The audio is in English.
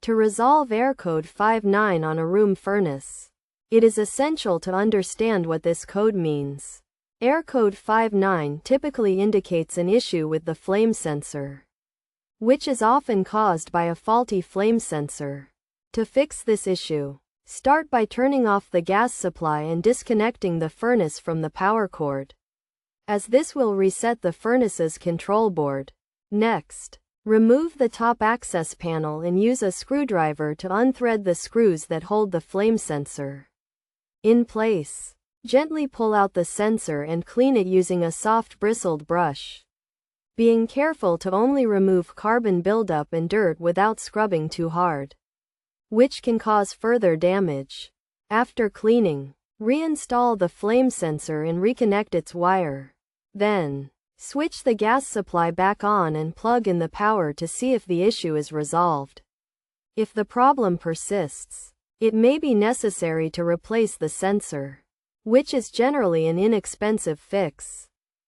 To resolve error code 59 on a room furnace, it is essential to understand what this code means. Error code 59 typically indicates an issue with the flame sensor, which is often caused by a faulty flame sensor. To fix this issue, start by turning off the gas supply and disconnecting the furnace from the power cord, as this will reset the furnace's control board. Next, remove the top access panel and use a screwdriver to unthread the screws that hold the flame sensor in place. Gently pull out the sensor and clean it using a soft bristled brush, being careful to only remove carbon buildup and dirt without scrubbing too hard, which can cause further damage. After cleaning, reinstall the flame sensor and reconnect its wire. Then, switch the gas supply back on and plug in the power to see if the issue is resolved. If the problem persists, it may be necessary to replace the sensor, which is generally an inexpensive fix.